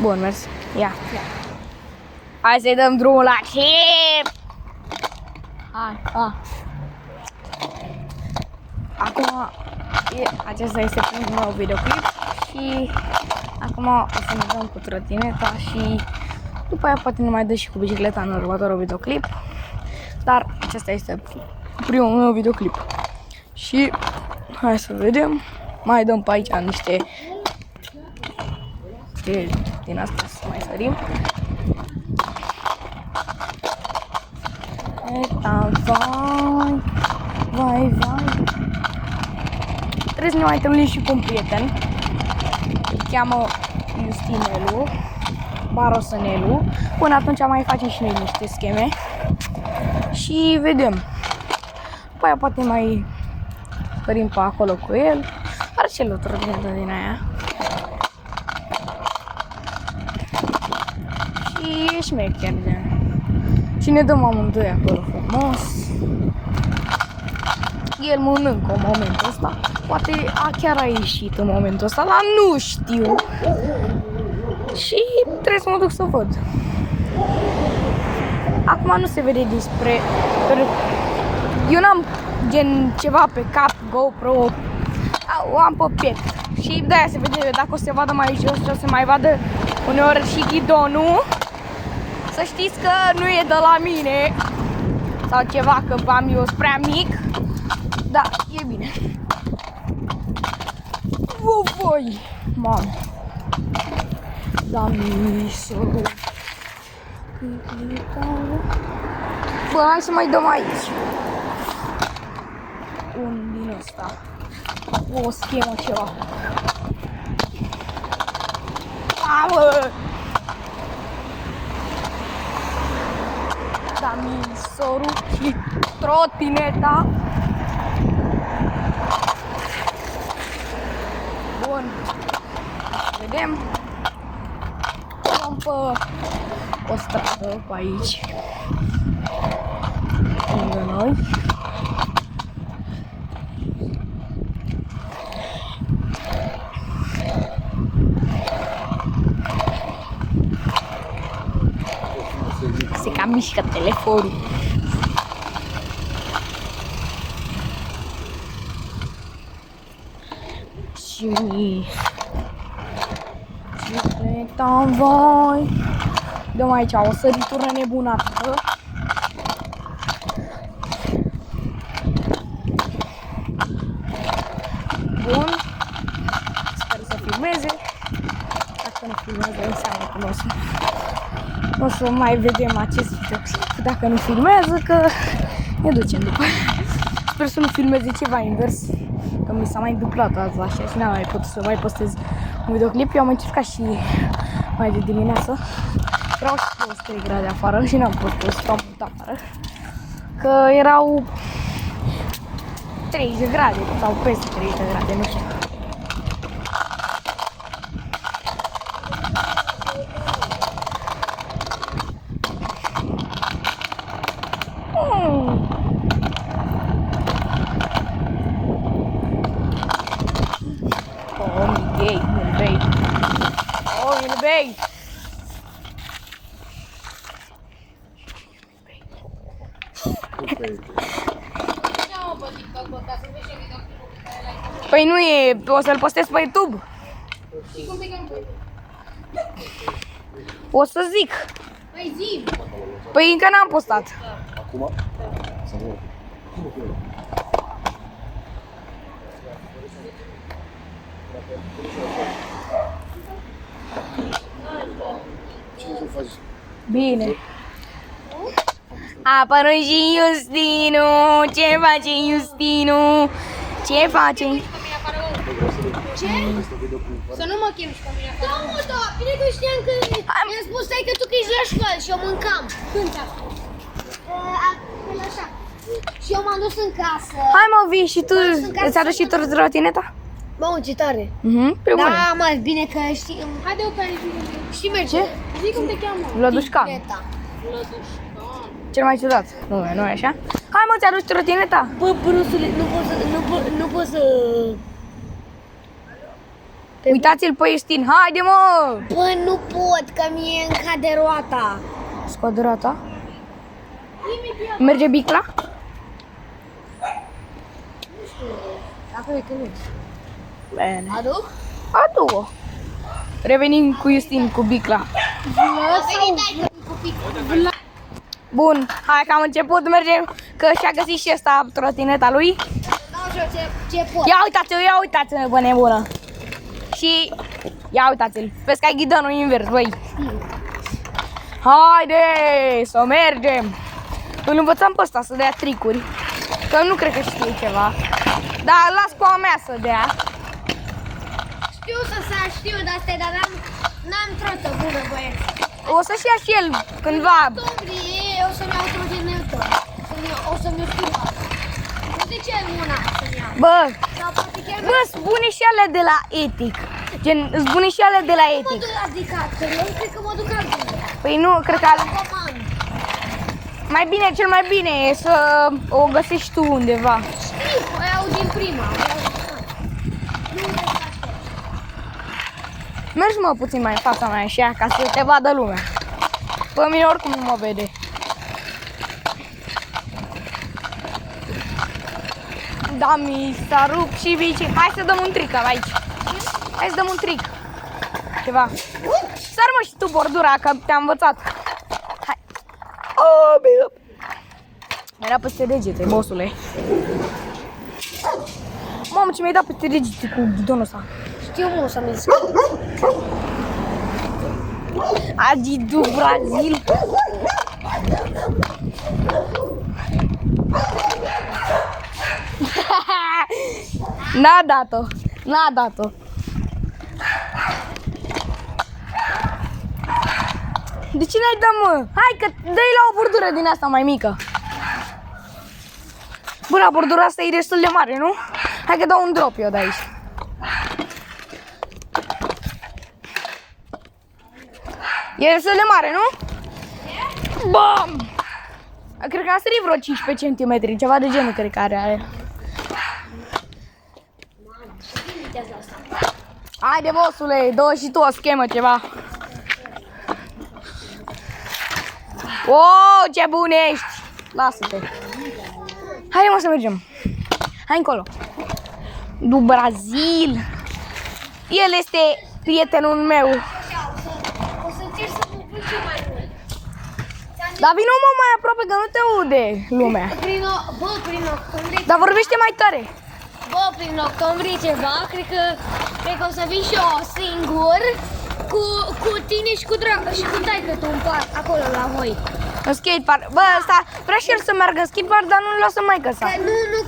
Bun, mers. Ia. Hai să-i dăm drumul la clip! Hai. Acum, acesta este primul meu videoclip și acum o să ne dăm cu trotineta și după aia poate ne mai dă și cu bicicleta în următorul videoclip. Dar acesta este primul meu videoclip. Și hai să vedem. Mai dăm pe aici niște din astea să mai sărim. Eta, vai. Trebuie să ne mai întâlnim și cu un prieten. Îl cheamă Justinelu, Barosănelu. Până atunci mai facem și noi niște scheme. Și vedem. După aia poate mai sărim pe acolo cu el. Are și el o trotinetă din aia. Și e șmecher, gen. Și ne dăm amândoi acolo frumos. El mănâncă în momentul ăsta. Poate chiar a ieșit în momentul ăsta, dar nu știu. Și trebuie să mă duc să văd. Acum nu se vede dinspre... Eu n-am gen ceva pe cap, GoPro. O am pe piept. Și de-aia se vede, dacă o să se vadă mai jos și o să se mai vadă uneori și ghidonul. Să știți că nu e de la mine sau ceva, că am eu prea mic. Da, e bine. Voi, mamă. Da, misorul. Bă, hai să mai dăm aici. Un din ăsta. O schemă ceva. Mamă! Da, misorul și trotineta. Bun. Vedem. Luăm pe o stradă pe aici. Lângă noi. Se cam mișcă telefonul. Și plătam voi. Dăm aici o săritură nebunată. Bun. Sper să filmeze. Dacă nu filmează, înseamnă că o să mai vedem acest videoclip. Dacă nu filmează, că ne ducem după. Sper să nu filmeze ceva invers. Că mi s-a mai duplat azi așa și n-am mai putut să mai postez un videoclip. Eu am încercat și mai de dimineață. Erau și 23 grade afară și n-am putut să am mult afară. Că erau 30 grade sau peste 30 grade, nu știu. Bem. Păi nu e, o să-l postez pe YouTube. O să zic. Păi zi. Păi încă n-am postat. Acum? Să mă ce faci? Bine. Apără și Justinu. Ce face Justinu? Ce face? Ce? Să nu mă chemi și pe mine. Da, mă, da, bine că știam că mi-a spus stai că tu că ești la școală și eu mâncam. Când acolo așa. Și eu m-am dus în casă. Hai mă, vii și tu, îți aduci și tu trotineta? Mamă, ce tare. Pe bune. Da, mă, bine că știi. Haide-o pe aici. Știi merge? Zi cum te cheamă? Vlădușcan. Cel mai ciudat. Nu e așa? Hai mă, ți-aduci trotineta? Bă, brusule, nu pot să... Uitați-l pe Justin, haide mă! Bă, nu pot. scot, că mie îmi cade roata. Scot roata. Merge bicla? Dacă e că nu. Bine. Aduc? Adu-o. Revenim cu Justin cu bicla. A venit aici cu picul. Bun, hai că am început, mergem, că și-a găsit și ăsta trotineta lui. Dau și eu ce pot. Ia uitați-l, bă nebună. Și ia uitați-l, vezi că ai ghidonul invers, băi. Haide, să mergem. Îl învățăm pe ăsta să dea tricuri, că nu cred că știe ceva. Dar las cu a mea să dea. Știu știu de-astea, dar n-am trotă bună, băieți. O să-și ia și el cândva. Octombrie o să-mi iau trotinetă. O să-mi iau schimba. Nu de ce una să-mi iau. Bă, Sau poate chiar bă, spune și alea de la Etic. Gen, spune și alea de la mă Etic. duc la Decathlon, cred că mă duc altundeva. Păi nu, cred că Comand. mai bine, cel mai bine e să o găsești tu undeva. Știu, o iau din prima. Mergi mă puțin mai în fața mea așa, ca să te vadă lumea. Pe mine oricum nu mă vede. Da, mi s-a rupt și bici. Hai să dăm un trick aici. Hai să dăm un trick. Ceva. Sar mă și tu bordura, că te-am învățat. Hai. Oh, bine. Era peste degete, bossule. Mamă, ce mi-ai dat peste degete cu ghidonul ăsta. Știu, mă, să mi Adidu Brazil. N-a dat-o. N-a dat-o. De ce n-ai dat, mă? Hai că dă-i la o bordură din asta mai mică. Bă, la bordura asta e destul de mare, nu? Hai că dau un drop eu de aici. E destul de mare, nu? Bam! Cred că a sărit vreo 15 cm, ceva de genul cred că are. Haide, bossule, dă și tu o schemă ceva. Wow, ce bun ești! Lasă-te. Haide, mă, să mergem. Hai încolo. Du Brazil. El este prietenul meu. O să încerc să mă pun și mai mult. Dar vină mă mai aproape că nu te aude lumea. Prin octombrie. Dar vorbește mai tare. Bă, prin octombrie ceva, cred că o să vin și eu singur cu tine și și cu taică-tu în parc, acolo la voi. În skatepark. Bă, ăsta vrea și el să meargă în skatepark, dar nu-l lasă maică sa.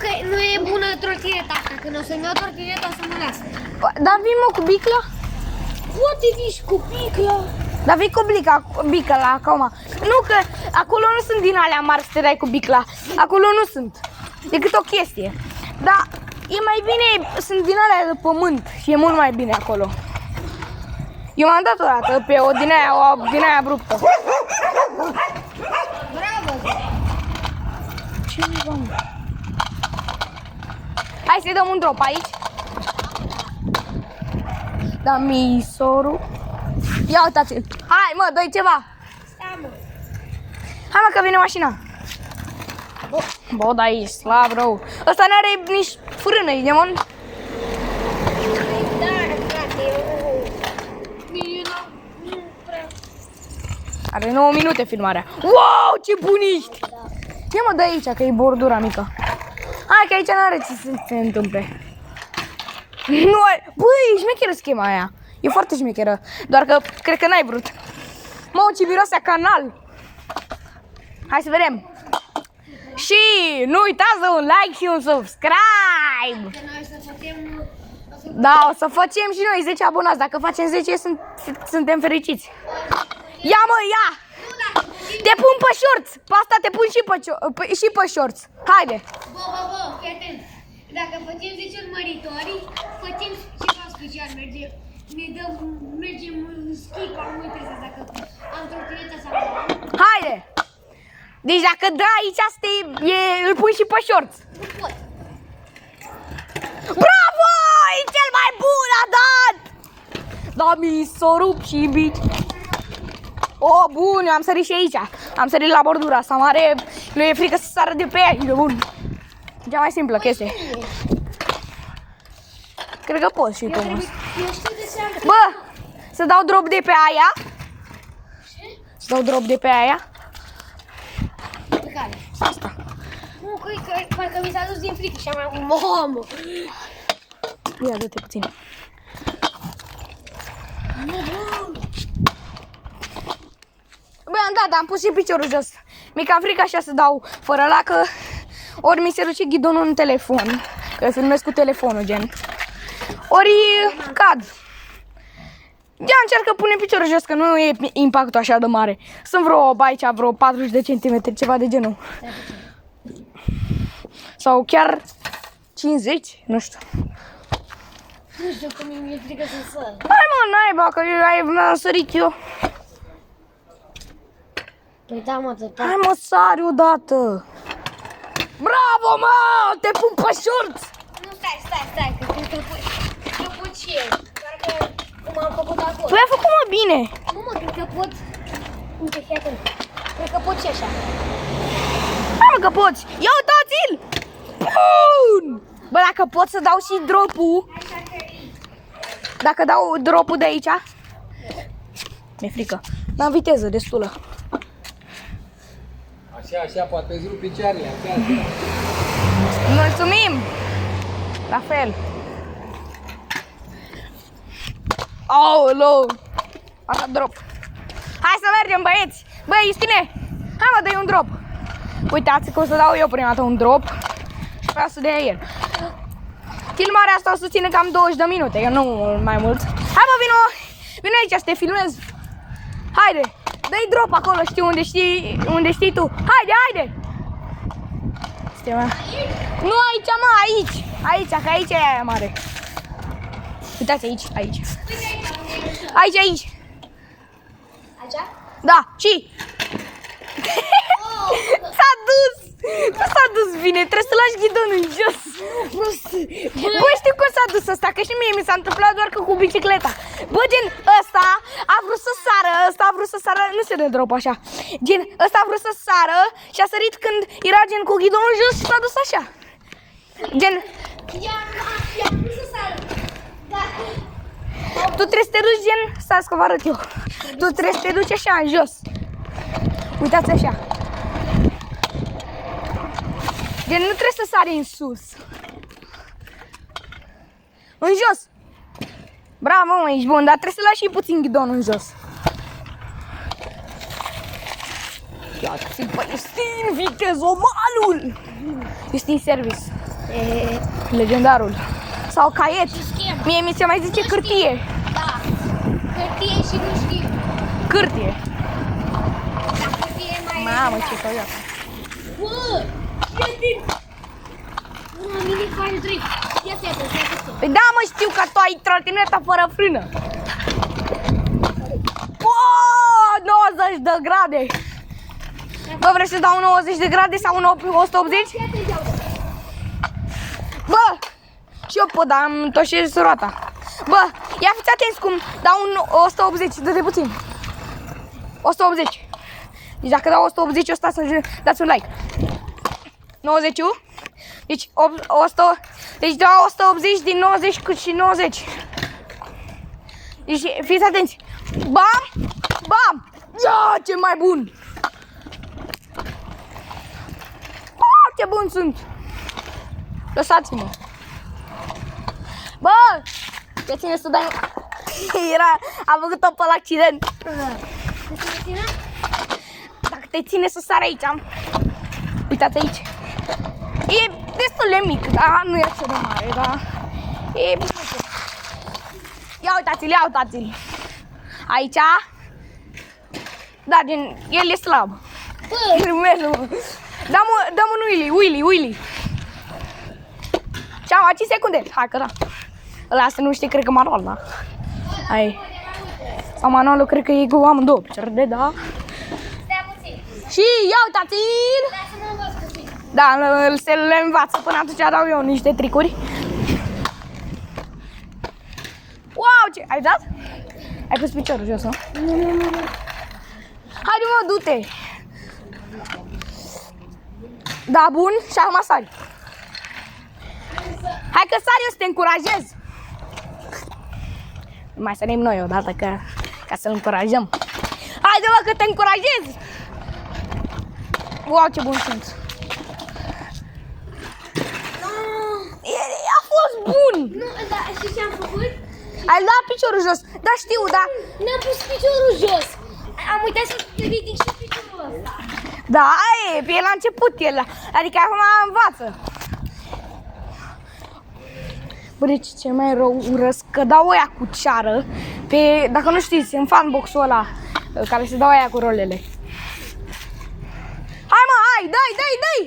Că nu e bună trotineta asta, când o să-mi iau trotineta o să mă lasă. Dar vin mă cu bicla? Poate vii și cu piclă. Dar vii cu bicla acum. Nu că acolo nu sunt din alea mari să te dai cu bicla. Acolo nu sunt. Decât o chestie. Dar e mai bine, sunt din alea de pământ și e mult mai bine acolo. Eu m-am dat o dată pe o din aia abruptă. Bravo! Ce vom? Hai să-i dăm un drop aici. Da, misoru. Ia uitați-l. Hai, mă, dă-i ceva. Stai, mă. Hai, mă, că vine mașina. Bă, da, e slab rău. Ăsta n-are nici frână, e demon. Da, frate, eu nu prea. Are 9 minute filmarea. Wow, ce bun ești! Ia mă, dă aici, că e bordura mică. Hai, că aici n-are ce să se întâmple. Nu ai... Băi, e șmecheră schema aia. E foarte șmecheră. Doar că cred că n-ai vrut. Mă, ce miroase a canal. Hai să vedem. Și nu uitați de un like și un subscribe. Noi să facem... Da, o să facem și noi 10 abonați. Dacă facem 10, suntem fericiți. Ia, mă, ia! Te pun pe shorts. Pe asta te pun și pe shorts. Haide. Bă, fii atent. Dacă facem 10 urmăritori, facem ceva special. Mergem în schip, am uitat dacă am trotineta sau nu. Haide. Deci dacă dă aici, îl pun și pe shorts. Nu pot. Bravo! E cel mai bun, a dat! Da, mi s-o rup și bici. Oh, bun, eu am sărit și aici. Am sărit la bordura asta mare. Lui e frică să sară de pe ea. E bun. Cea mai simplă chestie. Cred că poți și tu. Eu știu de ce am... Bă, să dau drop de pe aia? Să dau drop de pe aia? Pe care? Asta. Nu, că mi s-a dus din frică și am mai... Mamă! Ia, dă-te puțin. Băi, am dat, dar am pus și piciorul jos. Mi-e cam frică așa să dau fără lacă. Ori mi se duce ghidonul în telefon. Că filmez cu telefonul, gen. Ori cad. Ia încearcă pune piciorul jos, că nu e impactul așa de mare. Sunt vreo 40 de centimetri, ceva de genul. Sau chiar 50, nu știu. Nu știu cum mi-e frică să săr. Hai mă, naiba, că mi-am sărit eu. Păi da, mă, te Hai mă, sari odată. Bravo, mă, te pun pe șorț. Nu, stai, că cred că pot și eu. Doar că cum am făcut acolo. Tu ai făcut, mă, bine. Nu, mă, cred că pot... Uite, fii atent. Cred că pot și așa. Hai mă, că poți. Ia uitați-l. Bun. Bă, dacă pot să dau și dropul. Dacă dau dropul de aici. Mi-e frică. N-am viteză destulă. Așa, poate îți rup picioarele, așa. Mulțumim. La fel. Aoleu. Am dat drop. Hai să mergem, băieți. Băi, Istine, hai mă, dă-i un drop. Uitați că o să dau eu prima dată un drop. Și vreau să dea el. Filmarea asta o să ține cam 20 de minute, eu nu mai mult. Hai mă, vino aici să te filmez. Haide, dă-i drop acolo, unde știi tu. Haide. Nu aici, mă, aici, că aici e aia mare. Uitați aici. Aici. Așa? Da, și? S-a dus bine, trebuie să lași ghidonul în jos. Bă, știu cum s-a dus ăsta, că și mie mi s-a întâmplat doar că cu bicicleta. Bă, gen, ăsta a vrut să sară, nu se dă drop așa. Gen, ăsta a vrut să sară și a sărit când era gen cu ghidonul jos și s-a dus așa. Gen, I-am pus să sară. Da. tu trebuie să te duci gen, stați că vă arăt eu. Tu trebuie să te duci așa în jos. Uitați așa. Gen, nu trebuie să sari în sus. În jos. Bravo, mă, ești bun, dar trebuie să lași și puțin ghidonul în jos. Ia-ți-l pe Justin, vitezomanul! Justin Service. Legendarul. Sau caiet. Mie mi se mai zice cârtie. Da. Hârtie și nu știu. Cârtie. Dar hârtie e mai... Mamă, ce căiat. Bă! Una mini faci drift. Ia să Păi da, mă, știu că tu ai trotineta fără frână. Bă, 90 de grade. Bă, vrei să dau 90 de grade sau 180? Bă, și eu pot, dar am întoșesc roata. Bă, ia fiți atenți cum dau un 180, dă-te puțin. 180. Deci dacă dau 180, o stați să dați un like. 90. Deci 100. Deci dau 180 din 90 cât și 90. Deci fiți atenți. Bam! Bam! Ia, ce mai bun! Ce bun sunt! Lăsați-mă! Bă! Te ține să dai... Am făcut-o pe accident. Dacă te ține să sari aici, uitați aici. E destul de mic, dar nu e așa de mare, dar e... Ia uitați-l, Aici. Da, gen, el e slab. Dăm un Willy. Și am 5 secunde. Hai că da. Ăla să nu știe, cred că manual, da? Hai. Sau manualul cred că e cu amândouă picioare, da? Stai puțin. Și ia uitați-l! Lasă să mă învăț puțin. Da, se le învață, până atunci dau eu niște tricuri. Wow, ce... Ai dat? Ai pus piciorul jos, nu? mă, du-te. Da, bun, și acum sari. Hai că sari, eu să te încurajez. Mai sărim noi odată ca să-l încurajăm. Haide, mă, că te încurajez. Wow, ce bun sunt. A fost bun. Nu, da, știi ce am făcut? Ai luat piciorul jos. Da, știu, da. N-am pus piciorul jos. Am uitat să ridic și piciorul ăsta. Da, e la început el. Adică acum învață. Bă, deci cel mai rău urăsc că dau oia cu ceară pe, dacă nu știți, în fanbox-ul ăla care se dau oia cu rolele. Hai mă, hai, dai!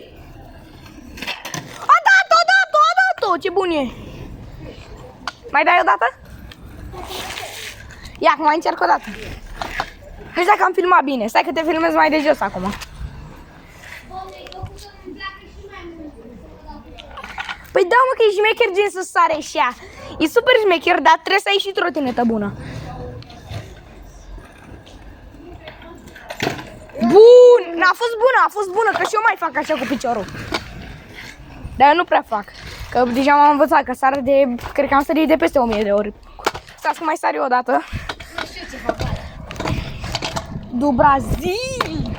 A dat-o, ce bun e. Mai dai o dată? Ia, acum încerc o dată. Hai dacă am filmat bine, stai că te filmez mai de jos acum. Păi da, mă, că e șmecher gen să sare și ea. E super șmecher, dar trebuie să ai și trotinetă bună. Bun! A fost bună, că și eu mai fac așa cu piciorul. Dar eu nu prea fac, că deja m-am învățat că sar de, cred că am sărit de peste 1000 de ori. Stați că mai sar eu o dată. Nu știu ce fac. Du Brazil!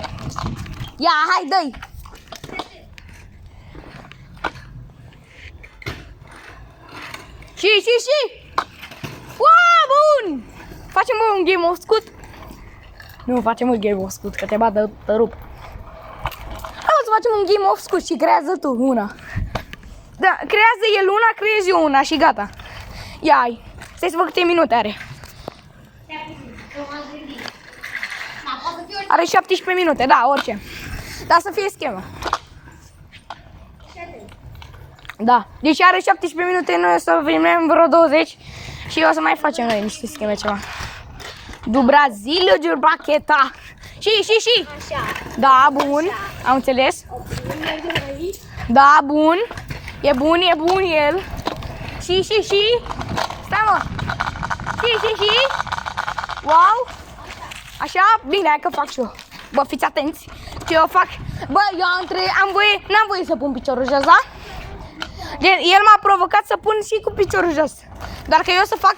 Ia, hai, dă-i! Și! Wow, bun! Facem un game of scut? Nu facem un game of scut, că te bată, te rup. Hai să facem un game of scut și creează tu una. Da, creează el una, creez eu una și gata. Ia, ai. Stai să văd câte minute are. Are 17 minute, da, orice. Dar să fie schema. Da, deci are 17 minute, noi o să filmăm vreo 20 și o să mai facem noi niște scheme ceva. Du Brazil, Giurbacheta. Și. Așa. Da, bun, am înțeles. Da, bun. E bun el. Și. Stai, mă. Și. Wow. Așa, bine, hai că fac și eu. Bă, fiți atenți ce eu fac. Bă, eu n-am voie să pun piciorul jos, da? El m-a provocat să pun și cu piciorul jos. Dar că eu o să fac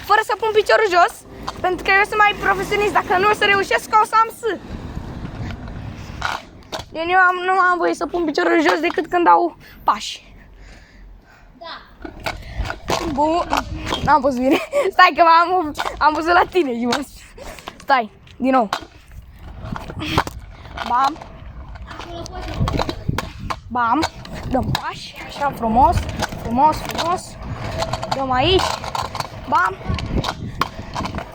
fără să pun piciorul jos, pentru că eu sunt mai profesionist. Dacă nu o să reușesc, o să am S. Eu nu am voie să pun piciorul jos decât când dau pași. Da. Bun, n-am fost bine. Stai că am văzut la tine și mă... Stai, din nou. Bam. Dăm pași, așa frumos. Dăm aici. Bam.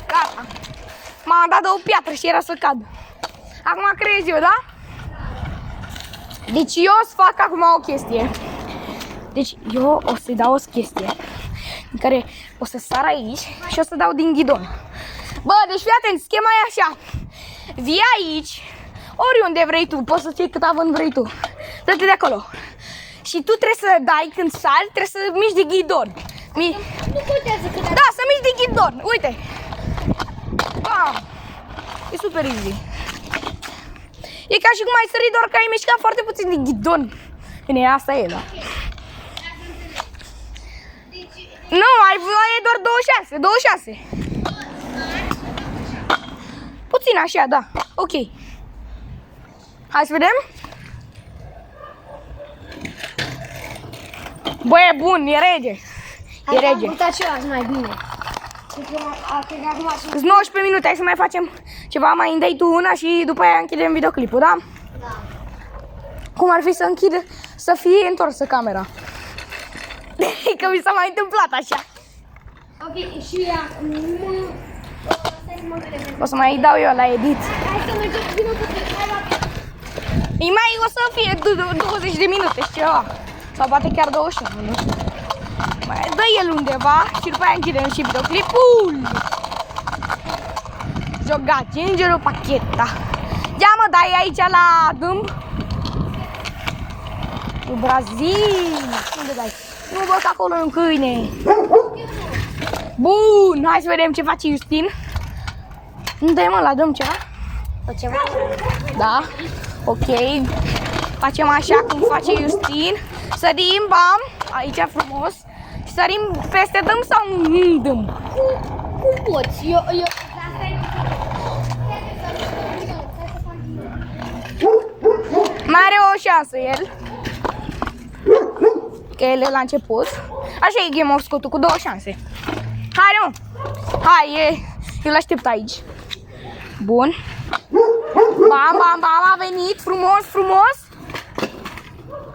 Gata. M-am dat de o piatră și era să cad. Acum creez eu, da? Deci eu o să fac acum o chestie. Deci eu o să-i dau o chestie în care o să sar aici și o să dau din ghidon. Bă, deci fii atent, schema e așa. Vii aici, oriunde vrei tu, poți să fii cât având vrei tu. Dă-te de acolo. Și tu trebuie să dai când sari, trebuie să miști de ghidon. Nu contează cât Da, să miști de ghidon, uite. Bam. E super easy. E ca și cum ai sărit, doar că ai mișcat foarte puțin de ghidon. Bine, asta e, da. Nu, ai doar 26. Puțin așa, da. Ok. Hai să vedem. Bă, e bun, e rege. E rege. Am uitat și eu azi mai bine. Sunt 19 minute, hai să mai facem ceva, mai îndai tu una și după aia închidem videoclipul, da? Da. Cum ar fi să închid, să fie întorsă camera. Că mi s-a mai întâmplat așa. Ok, și acum... O să mai dau eu la edit. Hai să mergem, vină cu tine. O să fie 20 de minute și ceva. Sau poate chiar 21, nu știu. Mai dă el undeva și după aia închidem și videoclipul. Jogați îngerul pacheta. Ia mă, dai aici la dâmb. În Brazil. Unde dai? Nu văd că acolo e un câine. Bun, hai să vedem ce face Justin. Nu dai mă, la dăm ceva. Sau ceva așa. Da? Ok. Facem așa cum face Justin. Sărim, bam, aici frumos. Și sărim peste dăm sau nu dăm? Cum poți? Eu... Mai are o șansă el. Că el e la început. Așa e Game of Scotul cu 2 șanse. Hai, mă! Hai, eu l-aștept aici. Bun. Bam, bam, bam, a venit. Frumos, frumos.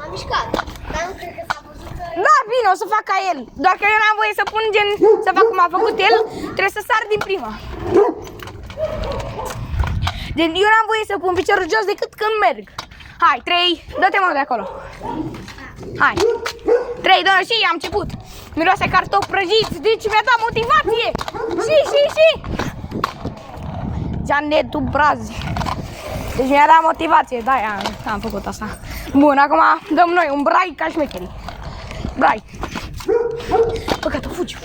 Am mișcat, dar nu cred că s-a văzut că... Da, bine, o să fac ca el. Doar că eu n-am voie să pun gen, să fac cum a făcut el. Trebuie să sar din prima. Gen, eu n-am voie să pun piciorul jos decât când merg. Hai, 3, dă-te mă de acolo. Hai. 3, 2, și am început. Miroase cartofi prăjiți, deci mi-a dat motivație. Și. Gianetul Brazi. Deci mi-a dat motivație, da, am făcut asta. Bun, acum dăm noi un brai ca șmecherii. Brai. Bă, gata, fugi.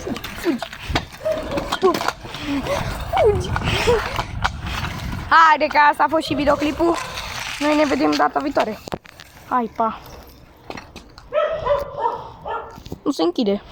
Fugi. Haide că asta a fost și videoclipul. Noi ne vedem data viitoare. Hai, pa. Nu se închide.